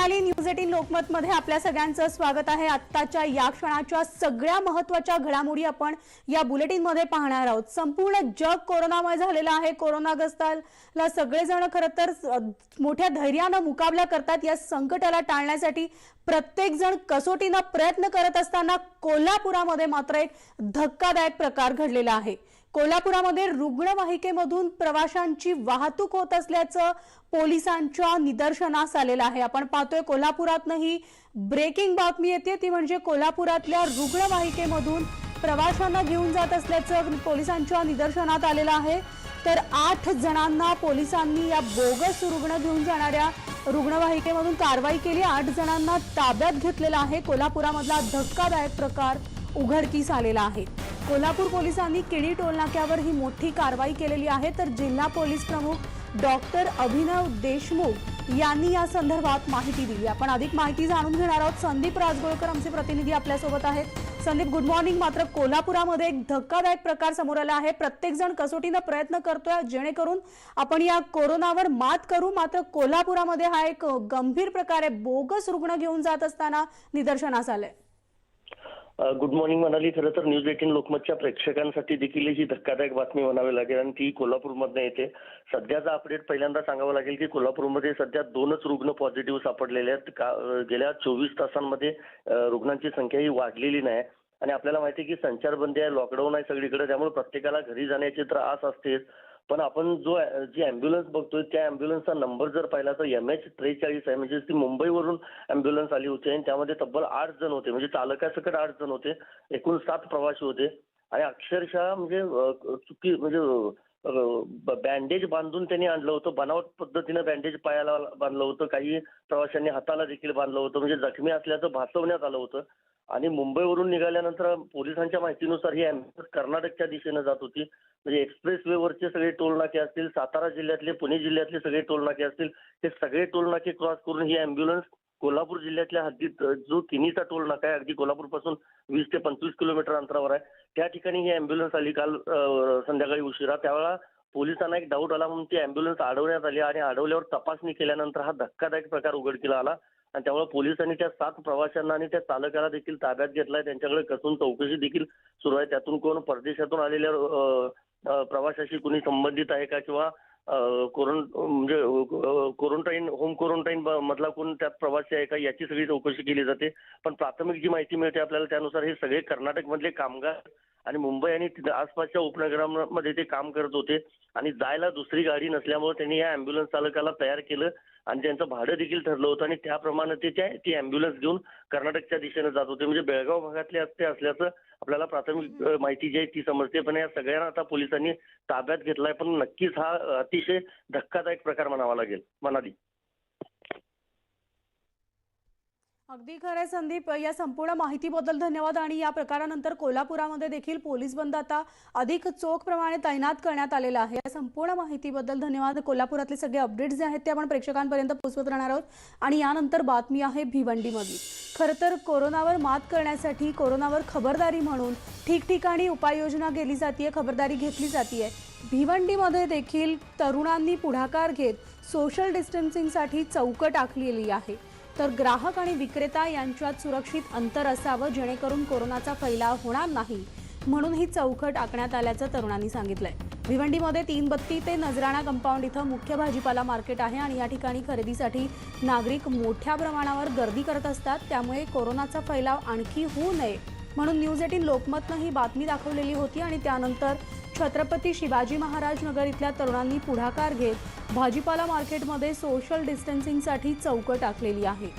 Manali news 18 Lokmat मध्ये आपल्या सगळ्यांचं स्वागत आहे। आत्ताच्या या क्षणाच्या सगळ्या महत्त्वाच्या घडामोडी आपण या बुलेटिन मध्ये पाहणार आहोत। संपूर्ण जग कोरोनामुळे झालेलं आहे। कोरोनाग्रस्ताला सगळेजण खरं तर मोठ्या धैर्याने मुकाबला करतात। या संकटाला टाळण्यासाठी प्रत्येक जण कसोटीने प्रयत्न करत असताना कोल्हापुरामध्ये मात्र एक धक्कादायक प्रकार घडलेला आहे। कोल्हापुरामध्ये रुग्णवाहिकेमधून प्रवाशांची वाहतूक होत असल्याचं पोलिसांच्या निदर्शनास आलेलं आहे। आपण पाहतोय कोल्हापुरातनं ही ब्रेकिंग बातमी येते, ती म्हणजे कोल्हापुरातल्या रुग्णवाहिकेमधून प्रवाशांना घेऊन जात असल्याचं पोलिसांच्या निदर्शनात आलेलं आहे। तर 8 जणांना पोलिसांनी या बोगस रुग्ण घेऊन जाणाऱ्या रुग्णवाहिकेमधून कारवाई केली। 8 जणांना ताब्यात घेतलेलं आहे। कोल्हापुरामधला धक्कादायक प्रकार उघडकीस आलेला आहे। कोल्हापूर पोलिसांनी किडी टोलनाक्यावर ही मोठी कारवाई केलेली आहे। तर जिल्हा पोलीस प्रमुख डॉक्टर अभिनव देशमुख यांनी या संदर्भात माहिती दिली। आपण अधिक माहिती जाणून घेणार आहोत। संदीप राजगोळकर आमचे प्रतिनिधी आपल्या सोबत आहेत। Sandeep, good morning. मात्र कोल्हापुरामध्ये एक धक्कादायक प्रकार समोर आला आहे। प्रत्येक जण कसोटीने प्रयत्न करतोय जेणेकरून आपण या कोरोनावर मात करू, मात्र कोल्हापुरामध्ये हा एक गंभीर प्रकार आहे। बोगस रुग्ण घेऊन जात असताना निदर्शनास आलंय। Good morning Manali. खरं तर न्यूज 18 लोकमतच्या प्रेक्षकांसाठी देखील ही धक्कादायक बातमी म्हणावी लागेल आणि ती कोल्हापूरमधून येते। सध्याचा अपडेट पहिल्यांदा सांगावं लागेल की कोल्हापूरमध्ये सध्या 2च रुग्ण पॉझिटिव्ह सापडलेले आहेत। गेल्या 24 तासांमध्ये रुग्णांची संख्या ही वाढलेली नाही आणि आपल्याला माहिती आहे की संचारबंदी आहे, लॉकडाऊन आहे सगळीकडे, त्यामुळे प्रत्येकाला घरी जाण्याची तर आस असतेच। पण आपण जी अँब्युलन्स बघतोय त्या अँब्युलन्सचा नंबर जर पाहिला तर MH43 आहे, म्हणजे ती मुंबईवरून अँब्युलन्स आली होती आणि त्यामध्ये तब्बल 8 जण होते, म्हणजे चालकासकट 8 जण होते, एकूण 7 प्रवासी होते आणि अक्षरशः बँडेज बांधून त्यांनी आणलं होतं। बनावट पद्धतीने बँडेज पायाला बांधलं होतं, काही प्रवाशांनी हाताला देखील बांधलं होतं, म्हणजे जखमी असल्याचं भासवण्यात आलं होतं। आणि मुंबईवरून निघाल्यानंतर पोलिसांच्या माहितीनुसार ही अँब्युलन्स कर्नाटकच्या दिशेने जात होती, म्हणजे एक्सप्रेस वेवरचे सगळे टोल नाके असतील, सातारा जिल्ह्यातले, पुणे जिल्ह्यातले सगळे टोल नाके असतील, हे सगळे टोल नाके क्रॉस करून ही अँब्युलन्स कोल्हापूर जिल्ह्यातल्या हद्दीत जो तिन्हीचा टोल नाका आहे, अगदी कोल्हापूरपासून 20 ते 25 किलोमीटर अंतरावर आहे, त्या ठिकाणी ही अँब्युलन्स आली काल संध्याकाळी उशिरा। त्यावेळेला पोलिसांना एक डाऊट आला म्हणून ती अँब्युलन्स अडवण्यात आली आणि अडवल्यावर तपासणी केल्यानंतर हा धक्कादायक प्रकार उघडकीला आला आणि त्यामुळे पोलिसांनी त्या 7 प्रवाशांना आणि त्या चालकाला देखील ताब्यात घेतलाय। त्यांच्याकडे कसून चौकशी देखील सुरू आहे। त्यातून कोण परदेशातून आलेल्या प्रवाशाशी कुणी संबंधित आहे का किंवा क्वारंटाईन होम क्वारंटाईन मधला कोण त्यात प्रवासी आहे का याची सगळी चौकशी केली जाते। पण प्राथमिक जी माहिती मिळते आपल्याला त्यानुसार हे सगळे कर्नाटक मधले कामगार आणि मुंबई आणि आसपासच्या उपनगरांमध्ये ते काम करत होते आणि जायला दुसरी गाडी नसल्यामुळे त्यांनी या अँब्युलन्स चालकाला तयार केलं आणि त्यांचं भाडं देखील ठरलं होतं आणि त्याप्रमाणे ती अँब्युलन्स घेऊन कर्नाटकच्या दिशेने जात होते, म्हणजे बेळगाव भागातले असल्याचं आपल्याला प्राथमिक माहिती जी आहे ती समजते। पण या सगळ्यांना आता पोलिसांनी ताब्यात घेतलाय, पण नक्कीच हा अतिशय धक्कादायक प्रकार म्हणावा लागेल मनाली। अगदी खरं संदीप, या संपूर्ण माहितीबद्दल धन्यवाद। आणि या प्रकारानंतर कोल्हापुरामध्ये देखील पोलीस बंद आता अधिक चोख प्रमाणे तैनात करण्यात आलेला आहे। या संपूर्ण माहितीबद्दल धन्यवाद। कोल्हापुरातले सगळे अपडेट्स जे आहेत ते आपण प्रेक्षकांपर्यंत पोहोचवत राहणार आहोत। आणि यानंतर बातमी आहे भिवंडीमधली। खरं तर कोरोनावर मात करण्यासाठी कोरोनावर खबरदारी म्हणून ठिकठिकाणी उपाययोजना केली जाते, खबरदारी घेतली जाते। भिवंडीमध्ये देखील तरुणांनी पुढाकार घेत सोशल डिस्टन्सिंगसाठी चौकट आखलेली आहे। तर ग्राहक आणि विक्रेता यांच्यात सुरक्षित अंतर असावं जेणेकरून कोरोनाचा फैलाव होणार नाही, म्हणून ही चौकट आखण्यात आल्याचं तरुणांनी सांगितलंय। भिवंडीमध्ये 3 बत्ती ते नजराणा कंपाऊंड इथं मुख्य भाजीपाला मार्केट आहे आणि या ठिकाणी खरेदीसाठी नागरिक मोठ्या प्रमाणावर गर्दी करत असतात। त्यामुळे कोरोनाचा फैलाव आणखी होऊ नये म्हणून न्यूज 18 लोकमतनं ही बातमी दाखवलेली होती आणि त्यानंतर छत्रपती शिवाजी महाराज नगर इथल्या तरुणांनी पुढाकार घेत भाजीपाला मार्केटमध्ये सोशल डिस्टन्सिंगसाठी चौकट आखलेली आहे।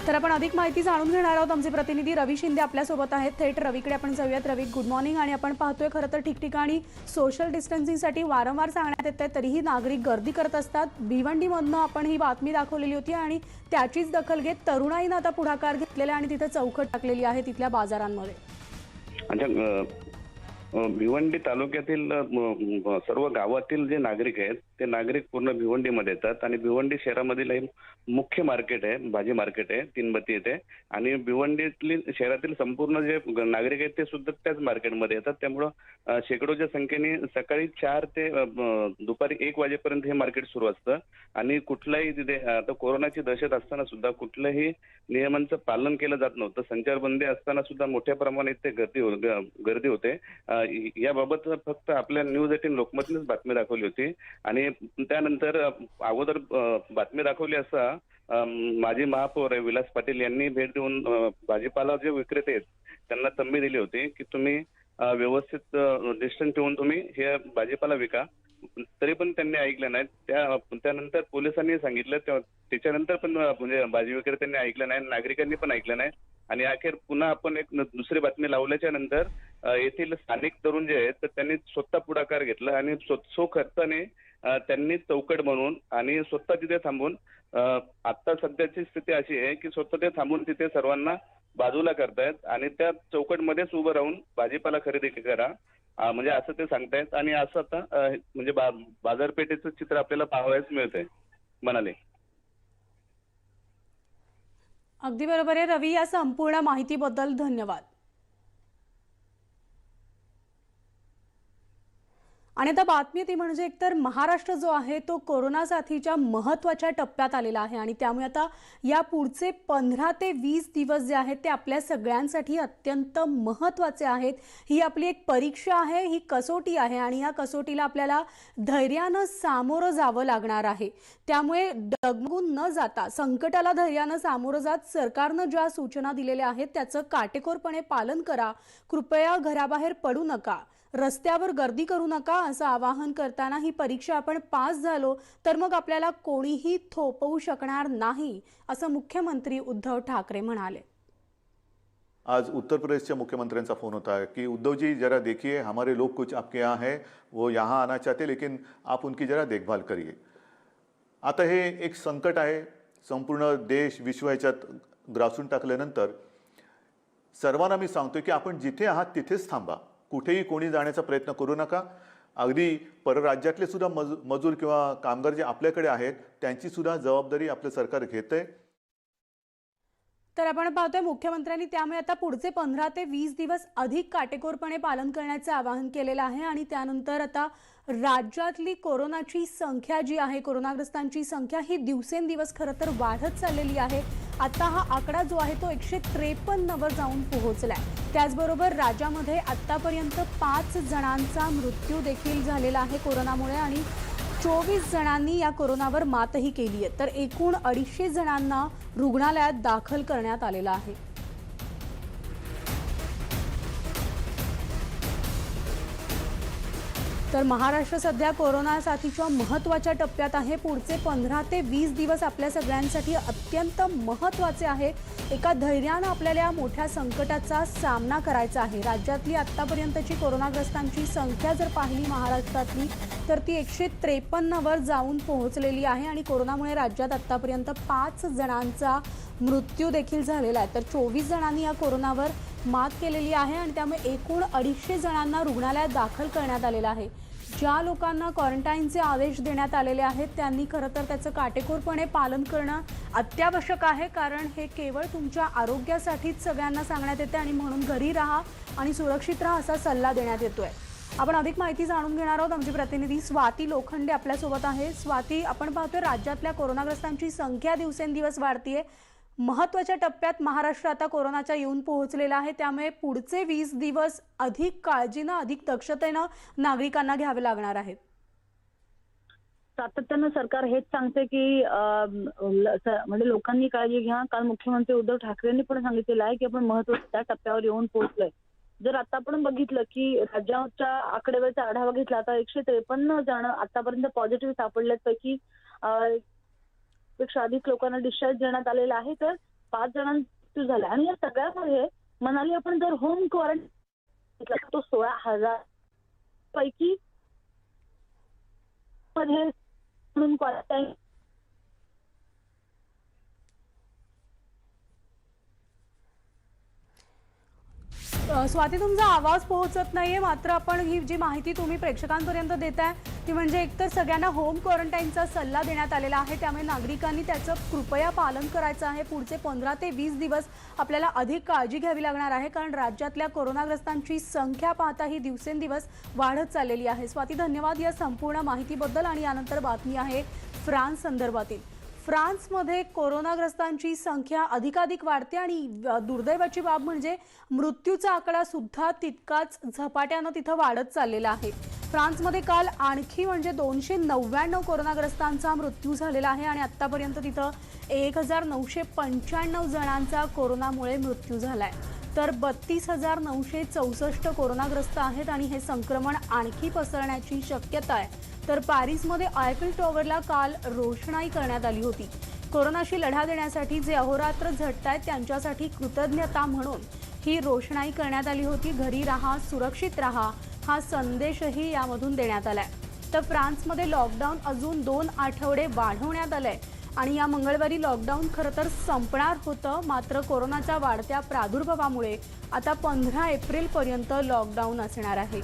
तर आपण अधिक माहिती जाणून घेणार आहोत। आमचे प्रतिनिधी रवी शिंदे आपल्या सोबत आहेत। थेट रवीकडे आपण जाऊयात। रवी, गुड मॉर्निंग। आणि आपण पाहतोय खरं तर ठिकठिकाणी सोशल डिस्टन्सिंगसाठी वारंवार सांगण्यात येते, तरीही नागरिक गर्दी करत असतात। भिवंडीमधनं आपण ही बातमी दाखवलेली होती आणि त्याचीच दखल घेत तरुणाईनं आता पुढाकार घेतलेला आणि तिथे चौकट टाकलेली आहे तिथल्या बाजारांमध्ये। भिवंडी तालुक्यातील सर्व गावातील जे नागरिक आहेत ते नागरिक पूर्ण भिवंडीमध्ये येतात आणि भिवंडी शहरामधील हे मुख्य मार्केट आहे, भाजी मार्केट आहे, तीनबत्ती येथे. आणि भिवंडीतील शहरातील संपूर्ण जे नागरिक आहेत ते सुद्धा त्याच मार्केटमध्ये येतात. त्यामुळं शेकडोच्या संख्येने सकाळी 4 ते दुपारी 1 वाजेपर्यंत हे मार्केट सुरू असतं. आणि कुठलाही तिथे आता कोरोनाची दहशत असताना सुद्धा कुठल्याही नियमांचं पालन केलं जात नव्हतं. संचारबंदी असताना सुद्धा मोठ्या प्रमाणात ते गर्दी होते. याबाबत फक्त आपल्या न्यूज 18 लोकमतनेच बातमी दाखवली होती. आणि त्यानंतर अगोदर बातमी दाखवली असता माजी महापौर विलास पाटील यांनी भेट देऊन भाजीपाला जे विक्रेते आहेत त्यांना तंबी दिली होती की तुम्ही व्यवस्थित डिस्टन्स ठेवून तुम्ही हे भाजीपाला विका. तरी पण त्यांनी ऐकलं नाही. त्यानंतर पोलिसांनी सांगितलं, त्याच्यानंतर पण म्हणजे भाजी विक्रेत्यांनी ऐकलं नाही, नागरिकांनी पण ऐकलं नाही. आणि अखेर पुन्हा आपण एक दुसरी बातमी लावल्याच्या नंतर येथील स्थानिक तरुण जे आहेत तर त्यांनी स्वतः पुढाकार घेतला आणि सो खर्चाने त्यांनी चौकट बनवून आणि स्वतः तिथे थांबून आता सध्याची स्थिती अशी आहे की स्वतः ते थांबून तिथे सर्वांना बाजूला करतायत आणि त्या चौकटमध्येच उभं राहून भाजीपाला खरेदी करा म्हणजे असं ते सांगतायत. आणि असं आता म्हणजे बाजारपेठेचं चित्र आपल्याला पाहावयास मिळतंय म्हणाले. अगदी बरोबर आहे रवी, या संपूर्ण माहितीबद्दल धन्यवाद. आणि आता बातमी ती म्हणजे एकतर महाराष्ट्र जो आहे तो कोरोना साथीच्या महत्त्वाच्या टप्प्यात आलेला आहे आणि त्यामुळे आता या पुढचे 15 ते 20 दिवस जे आहेत ते आपल्या सगळ्यांसाठी अत्यंत महत्त्वाचे आहेत. ही आपली एक परीक्षा आहे, ही कसोटी आहे आणि या कसोटीला आपल्याला धैर्यानं सामोरं जावं लागणार आहे. त्यामुळे डगमगून न जाता संकटाला धैर्यानं सामोरं जात सरकारनं ज्या सूचना दिलेल्या आहेत त्याचं काटेकोरपणे पालन करा. कृपया घराबाहेर पडू नका, रस्त्यावर गर्दी करू नका असं आवाहन करताना ही परीक्षा आपण पास झालो तर मग आपल्याला कोणीही थोपवू शकणार नाही असं मुख्यमंत्री उद्धव ठाकरे म्हणाले. आज उत्तर प्रदेश के मुख्यमंत्रियों फोन होता है कि उद्धव जी जरा देखिए, हमारे लोग कुछ आपके यहाँ हैं, वो यहाँ आना चाहते लेकिन आप उनकी जरा देखभाल करिए. आता हे एक संकट आहे, संपूर्ण देश विश्व ह्याच्यात ग्रासून टाकल्यानंतर सर्वांना मी सांगतोय की आपण जिथे आहात तिथेच थांबा, कुठेही कोणी जाण्याचा प्रयत्न करू नका. अगदी परराज्यातले सुद्धा मजूर किंवा कामगार जे आपल्याकडे आहेत त्यांची सुद्धा जबाबदारी आपलं सरकार घेतंय. तर आपण पाहतोय मुख्यमंत्र्यांनी त्यामुळे आता पुढचे 15 ते 20 दिवस अधिक काटेकोरपणे पालन करण्याचे आवाहन केलेलं आहे. आणि त्यानंतर आता राज्यातली कोरोनाची संख्या जी आहे, कोरोनाग्रस्तांची संख्या ही दिवसेंदिवस खरं तर वाढत चाललेली आहे. आता हा आकडा जो आहे तो 153 वर जाऊन पोहोचलाय. त्याचबरोबर राज्यामध्ये आतापर्यंत 5 जणांचा मृत्यू देखील झालेला आहे कोरोनामुळे आणि 24 जणांनी या कोरोनावर मातही केली आहे. तर एकूण 250 जणांना रुग्णालयात दाखल करण्यात आलेलं आहे. तर महाराष्ट्र सध्या कोरोना साथीच्या महत्त्वाच्या टप्प्यात आहे. पुढचे 15 ते 20 दिवस आपल्या सगळ्यांसाठी अत्यंत महत्त्वाचे आहे. एका धैर्यानं आपल्याला या मोठ्या संकटाचा सामना करायचा आहे. राज्यातली आत्तापर्यंतची कोरोनाग्रस्तांची संख्या जर पाहिली महाराष्ट्रातली तर ती 153 वर जाऊन पोहोचलेली आहे आणि कोरोनामुळे राज्यात आत्तापर्यंत 5 जणांचा मृत्यू देखील झालेला आहे. तर 24 जणांनी या कोरोनावर मात केलेली आहे आणि त्यामुळे एकूण 250 जणांना रुग्णालयात दाखल करण्यात आलेलं आहे. ज्या लोकांना क्वारंटाईनचे आदेश देण्यात आलेले आहेत त्यांनी खरं तर त्याचं काटेकोरपणे पालन करणं अत्यावश्यक आहे. कारण हे केवळ तुमच्या आरोग्यासाठीच सगळ्यांना सांगण्यात येते आणि म्हणून घरी राहा आणि सुरक्षित राहा असा सल्ला देण्यात येतोय. आपण अधिक माहिती जाणून घेणार आहोत. आमची प्रतिनिधी स्वाती लोखंडे आपल्यासोबत आहे. स्वाती, आपण पाहतोय राज्यातल्या कोरोनाग्रस्तांची संख्या दिवसेंदिवस वाढतीये. महत्त्वाच्या टप्प्यात महाराष्ट्र आता कोरोनाच्या येऊन पोहोचलेला आहे. त्यामुळे पुढचे 20 दिवस अधिक काळजीनं, अधिक दक्षतेनं नागरिकांना घ्यावे लागणार आहेत. सातत्यानं सरकार हेच सांगते की म्हणजे लोकांनी काळजी घ्या. काल मुख्यमंत्री उद्धव ठाकरेंनी पण सांगितलेलं आहे की आपण महत्त्वाच्या टप्प्यावर येऊन पोहोचलोय. जर आता आपण बघितलं की राज्याच्या आकडेवारीचा आढावा घेतला तर 153 जण आतापर्यंत पॉझिटिव्ह सापडल्यात. पैकी पेक्षा अधिक लोकांना डिस्चार्ज देण्यात आलेला आहे. तर 5 जणांचा मृत्यू झाला आणि या सगळ्यामध्ये म्हणाली आपण जर होम क्वारंटाईन तो 16,000 पैकी मध्ये म्हणून क्वारंटाईन स्वाती, तुमचा आवाज पोहोचत नाहीये, मात्र आपण ही जी माहिती तुम्ही प्रेक्षकांपर्यंत देताय ती म्हणजे एकतर सगळ्यांना होम क्वारंटाईनचा सल्ला देण्यात आलेला आहे, त्यामुळे नागरिकांनी त्याचं कृपया पालन करायचं आहे. पुढचे 15 ते 20 दिवस आपल्याला अधिक काळजी घ्यावी लागणार आहे, कारण राज्यातल्या कोरोनाग्रस्तांची संख्या पाहता ही दिवसेंदिवस वाढत चाललेली आहे. स्वाती, धन्यवाद या संपूर्ण माहितीबद्दल. आणि यानंतर बातमी आहे फ्रान्स संदर्भातील. फ्रान्समध्ये कोरोनाग्रस्तांची संख्या अधिकाधिक वाढते आणि दुर्दैवाची बाब म्हणजे मृत्यूचा आकडा सुद्धा तितकाच झपाट्यानं तिथं वाढत चाललेला आहे. फ्रान्समध्ये काल आणखी म्हणजे 299 कोरोनाग्रस्तांचा मृत्यू झालेला आहे आणि आतापर्यंत तिथं 1995 जणांचा कोरोनामुळे मृत्यू झालाय. तर 32,964 कोरोनाग्रस्त आहेत आणि हे संक्रमण आणखी पसरण्याची शक्यता आहे. तर पॅरिसमध्ये आयफेल टॉवरला काल रोषणाई करण्यात आली होती. कोरोनाशी लढा देण्यासाठी जे अहोरात्र झटतायत त्यांच्यासाठी कृतज्ञता म्हणून ही रोषणाई करण्यात आली होती. घरी राहा, सुरक्षित राहा हा संदेशही यामधून देण्यात आलाय. तर फ्रान्समध्ये लॉकडाऊन अजून 2 आठवडे वाढवण्यात आलंय आणि या मंगळवारी लॉकडाऊन खरं तर संपणार होतं, मात्र कोरोनाच्या वाढत्या प्रादुर्भावामुळे आता 15 एप्रिलपर्यंत लॉकडाऊन असणार आहे.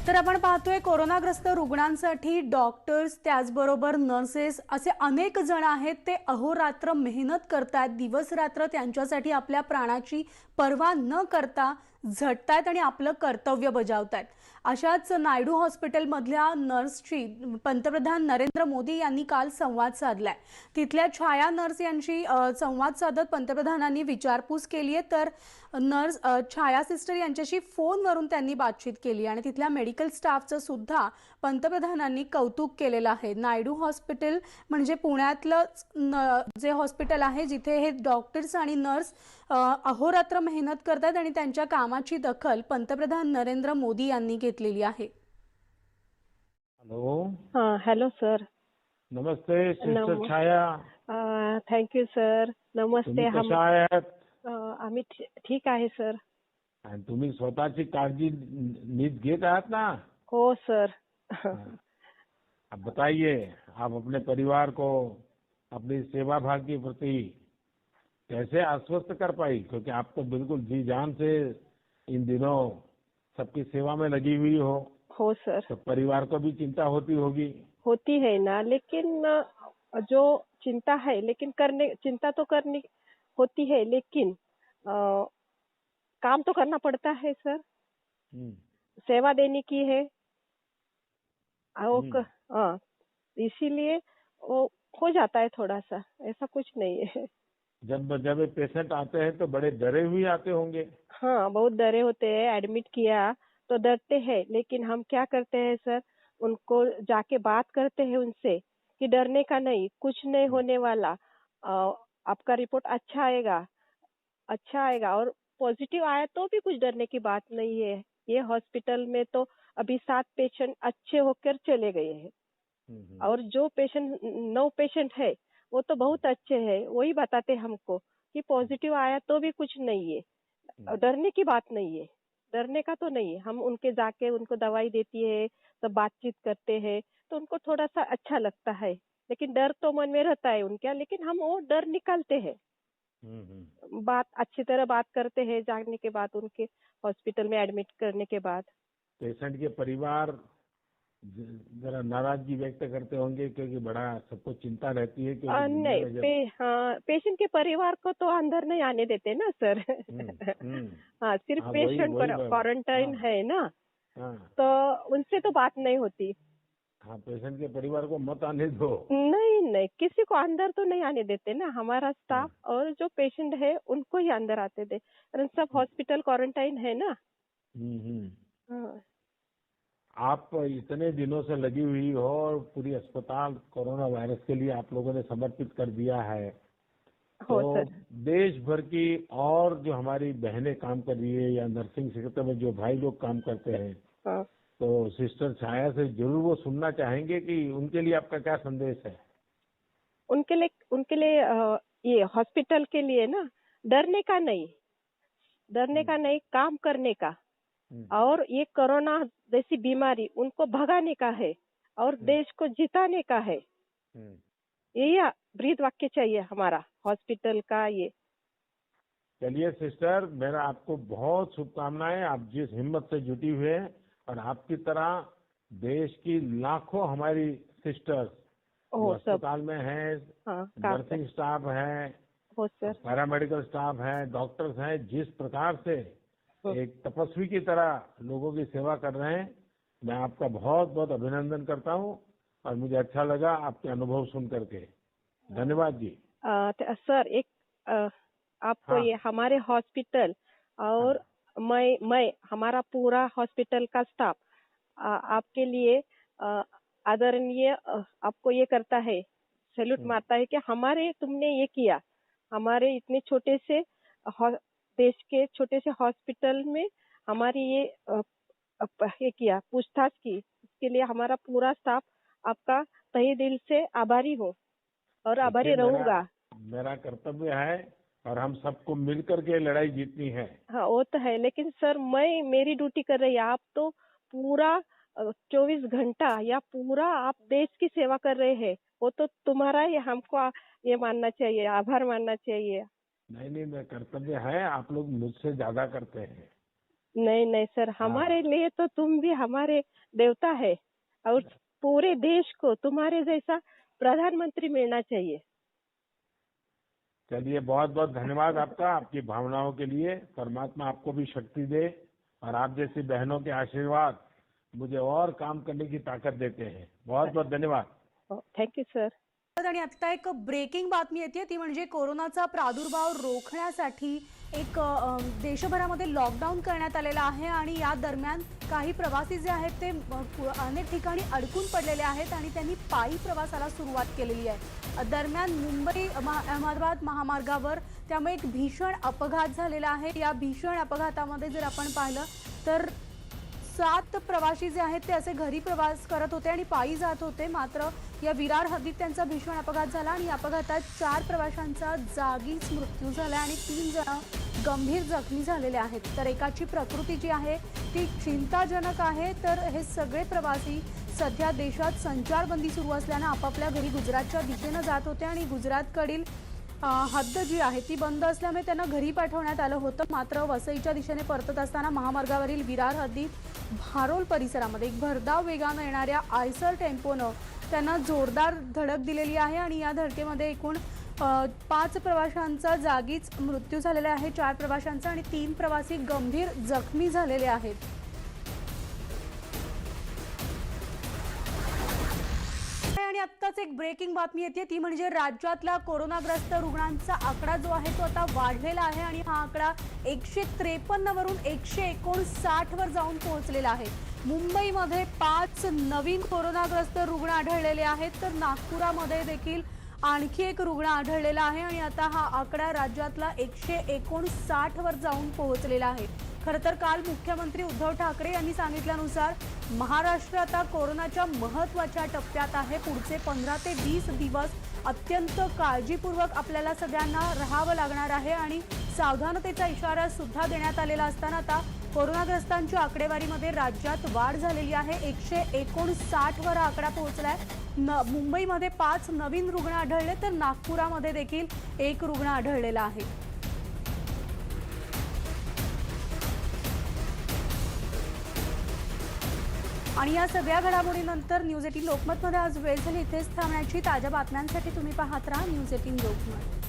तर आपण पाहतोय कोरोनाग्रस्त रुग्णांसाठी डॉक्टर्स, त्याचबरोबर नर्सेस असे अनेक जण आहेत ते अहोरात्र मेहनत करतात, दिवस रात्र त्यांच्यासाठी आपल्या प्राणाची पर्वा न करता झटतायत आणि आपलं कर्तव्य बजावतायत. अशाच नायडू हॉस्पिटलमधल्या नर्सची पंतप्रधान नरेंद्र मोदी यांनी काल संवाद साधलाय. तिथल्या छाया नर्स यांची संवाद साधत पंतप्रधानांनी विचारपूस केली आहे. तर नर्स छाया सिस्टर यांच्याशी फोनवरून त्यांनी बातचीत केली आणि तिथल्या मेडिकल स्टाफचं सुद्धा पंतप्रधानांनी कौतुक केलेलं आहे. नायडू हॉस्पिटल म्हणजे पुण्यातलं जे हॉस्पिटल आहे जिथे हे डॉक्टर्स आणि नर्स अहोरात्र मेहनत करतात आणि त्यांच्या कामाची दखल पंतप्रधान नरेंद्र मोदी यांनी घेतलेली आहे. हेलो. Hello sir. नमस्ते सिस्टर छाया. Thank you sir. नमस्ते. तुम्ही कशा आहात? आम्ही ठीक आहे सर. आणि तुम्ही स्वतःची काळजी नीट घेत आहात ना? हो सर. अब बताइए, आप अपने परिवार को अपनी सेवा भाव के प्रति कैसे आश्वस्त कर पाई, क्योंकि आप तो बिल्कुल जी जान से इन दिनों सबकी सेवा में लगी हुई हो सर. तो परिवार को भी चिंता होती होगी. होती है ना, लेकिन जो चिंता है, लेकिन चिंता तो करनी होती है, लेकिन काम तो करना पड़ता है सर. सेवा देने की है. इसीलिए वो हो जाता है थोड़ा सा, ऐसा कुछ नहीं है. जब पेशेंट आते हैं तो बड़े डरे हुए आते होंगे. हाँ, बहुत डरे होते हैं. एडमिट किया तो डरते हैं, लेकिन हम क्या करते हैं सर, उनको जाके बात करते हैं उनसे कि डरने का नहीं, कुछ नहीं होने वाला. आपका रिपोर्ट अच्छा आएगा और पॉजिटिव आया तो भी कुछ डरने की बात नहीं है. ये हॉस्पिटल में तो अभी 7 पेशेंट अच्छे होकर चले गए हैं और जो 9 पेशेंट है वो तो बहुत अच्छे हैं. वही बताते हमको कि पॉजिटिव आया तो भी कुछ नहीं है, डरने की बात नहीं है. डरने का तो नहीं है. हम उनके जाके उनको दवाई देती है, तो बातचीत करते हैं तो उनको थोड़ा सा अच्छा लगता है, लेकिन डर तो मन में रहता है उनका, लेकिन हम वो डर निकालते हैं. बात अच्छी तरह बात करते हैं जाने के बाद, उनके हॉस्पिटल में एडमिट करने के बाद. पेशेंट के परिवार जरा नाराजगी व्यक्त करते होंगे, क्योंकि बड़ा सबको चिंता रहती है कि नहीं, पेशेंट के परिवार को तो अंदर नहीं आने देते ना सर. हाँ, सिर्फ पेशेंट क्वारंटाइन है ना, तो उनसे तो बात नहीं होती. हाँ, पेशेंट के परिवार को मत आने दो. नहीं, किसी को अंदर तो नहीं आने देते ना. हमारा स्टाफ और जो पेशेंट है उनको ही अंदर आते थे, और सब हॉस्पिटल क्वारंटाइन है ना. हाँ. आप इतने दिनों से लगी हुई हो और पूरी अस्पताल कोरोना वायरस के लिए आप लोगों ने समर्पित कर दिया है. हो तो सर. देश भर की और जो हमारी बहनें काम कर रही है या नर्सिंग सेक्टर में जो भाई लोग काम करते हैं, हाँ. तो सिस्टर छाया से जरूर वो सुनना चाहेंगे कि उनके लिए आपका क्या संदेश है. उनके लिए ये हॉस्पिटल के लिए ना, डरने का नहीं, काम करने का. और ये कोरोना जैसी बीमारी उनको भगाने का है और देश को जिताने का है। यही ब्रीद वाक्य चाहिए हमारा हॉस्पिटल का। ये चलिए सिस्टर, मेरा आपको बहुत शुभकामनाएं। आप जिस हिम्मत से जुटी हुई है, और आपकी तरह देश की लाखों हमारी सिस्टर्स अस्पताल में है, नर्सिंग स्टाफ है, पैरामेडिकल स्टाफ है, डॉक्टर्स हैं, जिस प्रकार से एक तपस्वी की तरह लोगों की सेवा कर रहे हैं, मैं आपका बहुत बहुत अभिनंदन करता हूं और मुझे अच्छा लगा आपके अनुभव सुन करके। धन्यवाद जी। सर एक आपको ये हमारे हॉस्पिटल और मैं हमारा पूरा हॉस्पिटल का स्टाफ आपके लिए आदरणीय आपको ये करता है, सैल्यूट मारता है कि हमारे तुमने ये किया, हमारे इतने छोटे से देश के छोटे से हॉस्पिटल में हमारी ये किया, पूछताछ की। इसके लिए हमारा पूरा स्टाफ आपका तहे दिल से आभारी हो और आभारी रहूंगा। मेरा कर्तव्य है और हम सबको मिलकर के लड़ाई जीतनी है। हाँ वो तो है, लेकिन सर मैं मेरी ड्यूटी कर रही है, आप तो पूरा 24 घंटा या पूरा आप देश की सेवा कर रहे हैं। वो तो तुम्हारा ये हमको ये मानना चाहिए, आभार मानना चाहिए। नहीं, मेरा कर्तव्य है, आप लोग मुझसे ज्यादा करते हैं। नहीं सर, हमारे लिए तो तुम भी हमारे देवता है और पूरे देश को तुम्हारे जैसा प्रधानमंत्री मिलना चाहिए। चलिए, बहुत बहुत धन्यवाद आपका, आपकी भावनाओं के लिए। परमात्मा आपको भी शक्ति दे और आप जैसी बहनों के आशीर्वाद मुझे और काम करने की ताकद देते हैं। बहुत बहुत धन्यवाद। Thank you sir. आणि आता एक ब्रेकिंग बातमी येते, ती म्हणजे कोरोनाचा प्रादुर्भाव रोखण्यासाठी एक देशभरामध्ये लॉकडाऊन करण्यात आलेला आहे आणि या दरम्यान काही प्रवासी जे आहेत ते अनेक ठिकाणी अडकून पडलेले आहेत आणि त्यांनी पायी प्रवासाला सुरुवात केलेली आहे। दरम्यान मुंबई अहमदाबाद महामार्गावर त्यामुळे एक भीषण अपघात झालेला आहे। या भीषण अपघातामध्ये जर आपण पाहिलं तर 7 प्रवासी जे आहेत ते असे घरी प्रवास करत होते आणि पायी जात होते, मात्र या विरार हद्दीत त्यांचा भीषण अपघात झाला आणि अपघातात 4 प्रवाशांचा जागीच मृत्यू झाला आणि 3 जण गंभीर जखमी झालेले आहेत। तर एकाची प्रकृती जी आहे ती चिंताजनक आहे। तर हे सगळे प्रवासी सध्या देशात संचारबंदी सुरू असल्याने आपापल्या घरी गुजरातच्या दिशेने जात होते आणि गुजरातकडील हद्द जी आहे ती बंद असल्यामुळे त्यांना घरी पाठवण्यात आलं होतं। मात्र वसईच्या दिशेने परतत असताना महामार्गावरील विरार हद्दीत भारोल परिसरामध्ये एक भरधाव वेगाने येणाऱ्या आयसर टेम्पोनं त्यांना जोरदार धडक दिलेली आहे आणि या धडकेमध्ये एकूण 5 प्रवाशांचा जागीच मृत्यू झालेला आहे, 4 प्रवाशांचा आणि 3 प्रवासी गंभीर जखमी झालेले आहेत। आणि आत्ताच एक ब्रेकिंग बातमी येते, ती म्हणजे राज्यातला कोरोनाग्रस्त रुग्णांचा आकडा जो आहे तो आता वाढलेला आहे आणि हा आकडा 153 वरून 159 वर जाऊन पोहोचलेला आहे। मुंबईमध्ये 5 नवीन कोरोनाग्रस्त रुग्ण आढळलेले आहेत, तर नागपुरामध्ये देखील आणखी एक रुग्ण आढळलेला आहे आणि आता हा आकडा राज्यातला 159 वर जाऊन पोहोचलेला आहे। खरं तर काल मुख्यमंत्री उद्धव ठाकरे यांनी सांगितल्यानुसार महाराष्ट्र आता कोरोनाच्या महत्त्वाच्या टप्प्यात आहे। पुढचे 15 ते 20 दिवस अत्यंत काळजीपूर्वक आपल्याला सगळ्यांना राहावं लागणार आहे आणि सावधानतेचा इशारा सुद्धा देण्यात आलेला असताना आता कोरोनाग्रस्तांच्या आकडेवारीमध्ये राज्यात वाढ झालेली आहे। 159 वर आकडा पोहोचलाय। मुंबईमध्ये 5 नवीन रुग्ण आढळले, तर नागपुरामध्ये देखील 1 रुग्ण आढळलेला आहे। आणि या सगळ्या घडामोडीनंतर न्यूज 18 लोकमतमध्ये आज वेळ झाली इथेच थांबण्याची। ताज्या बातम्यांसाठी तुम्ही पाहत राहा न्यूज 18 लोकमत।